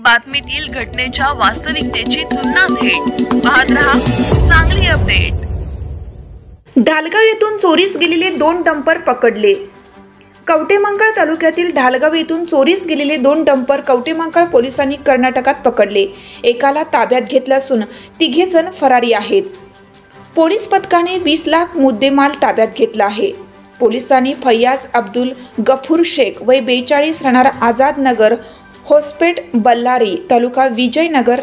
बातमीतील घटनेच्या वास्तविकतेची तुलना थेट पाहत रहा सांगली अपडेट। ढालगाव येथून चोरीस गेलेले 2 डंपर पकडले। कवटेमंकाळ तालुक्यातील ढालगाव येथून चोरीस गेलेले 2 डंपर कवटेमंकाळ पोलिसांनी कर्नाटकात पकडले। एकाला ताब्यात घेतले असून 3 जण फरारी आहेत। पोलीस पथकाने 20 लाख मुद्देमाल ताब्यात घेतला आहे। पोलिसांनी फैयाज अब्दुल गफूर शेख वय 42 राहणार आझाद नगर होसपेट बल्लारी तालुका विजयनगर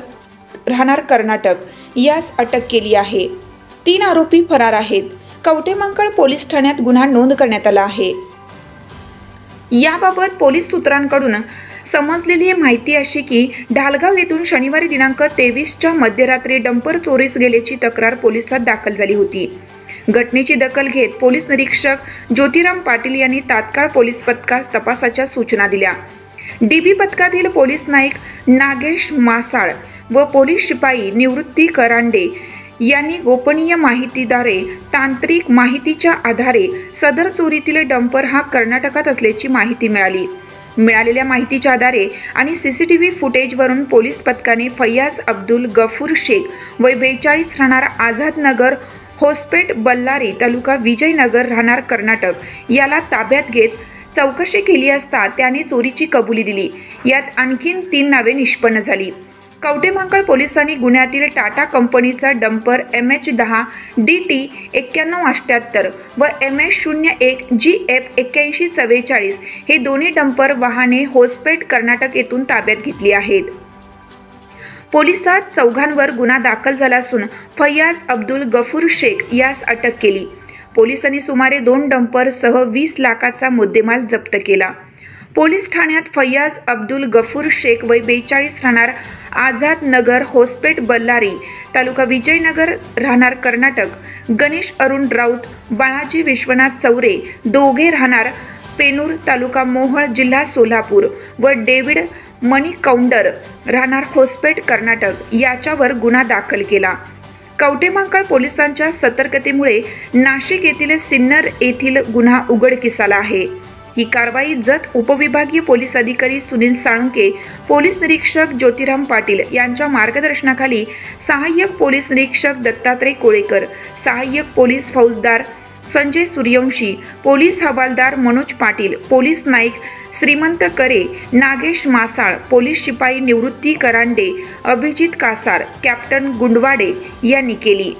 राहणार कर्नाटक यास अटक केली आहे। 3 आरोपी फरार आहेत। कवटेमंकाळ पोलीस ठाण्यात गुन्हा नोंद करण्यात आला आहे। याबाबत पोलीस सूत्रांकडून समजलेली माहिती अशी की ढालगाव येथून शनिवारी दिनांक 23च्या मध्यरात्री डंपर चोरीस गेल्याची तक्रार पोलिसात दाखल झाली होती। घटनेची दखल घेत पोलीस निरीक्षक ज्योतिराम पाटील यांनी तात्काळ पोलीस पथकास तपासाच्या सूचना दिल्या। डीबी पथकातील पोलीस नाईक नागेश मासाळ व पोलीस शिपाई निवृत्ती करांडे यांनी गोपनीय माहितीद्वारे तांत्रिक माहितीच्या आधारे सदर चोरीतील डंपर हा कर्नाटकात असल्याची माहिती मिळाली। मिळालेल्या माहितीच्या आधारे आणि सीसीटीव्ही फुटेजवरून पोलीस पथकाने फैयाज अब्दुल गफूर शेख वय 42 राहणार आझाद नगर होसपेट बल्लारी तालुका विजयनगर राहणार कर्नाटक याला ताब्यात घेत चौकशी केली असता त्याने चोरीची कबुली दिली। यात आणखीन 3 नावे निष्पन्न झाली। कवटेमंकाळ पोलिसांनी गुन्ह्यातील टाटा कंपनीचा डंपर MH10 DT 9178 व MS01 GF 8144 हे दोन्ही डंपर वाहने होसपेट कर्नाटक येथून ताब्यात घेतली आहेत। पोलिसात 4 जणांवर गुन्हा दाखल झाला असून फैयाज अब्दुल गफूर शेख यास अटक केली। पोलिसांनी सुमारे 2 डंपर सह 20 लाखाचा मुद्देमाल जप्त केला। पोलीस ठाण्यात फैयाज अब्दुल गफूर शेख वय 42 राहणार आझाद नगर होसपेट बल्लारी तालुका विजयनगर राहणार कर्नाटक, गणेश अरुण राऊत, बाळाजी विश्वनाथ चौरे दोघे राहणार पेनूर तालुका मोहोळ जिल्हा सोलापूर व डेव्हिड मणिकौंडर राहणार होसपेट कर्नाटक याच्यावर गुन्हा दाखल केला। कवटेमंकाळ पोलिसांच्या सतर्कतेमुळे नाशिक येथील सिन्नर येथील गुन्हा उघडकीस आला आहे। ही कारवाई जत उपविभागीय पोलीस अधिकारी सुनील साळुंके, पोलीस निरीक्षक ज्योतिराम पाटील यांच्या मार्गदर्शनाखाली सहाय्यक पोलीस निरीक्षक दत्तात्रय कोळेकर, सहाय्यक पोलीस फौजदार संजय सूर्यवंशी, पोलीस हवालदार मनोज पाटील, पोलीस नाईक श्रीमंत करे, नागेश मासाळ, पोलीस शिपाई निवृत्ती करांडे, अभिजित कासार, कॅप्टन गुंडवाडे यांनी केली।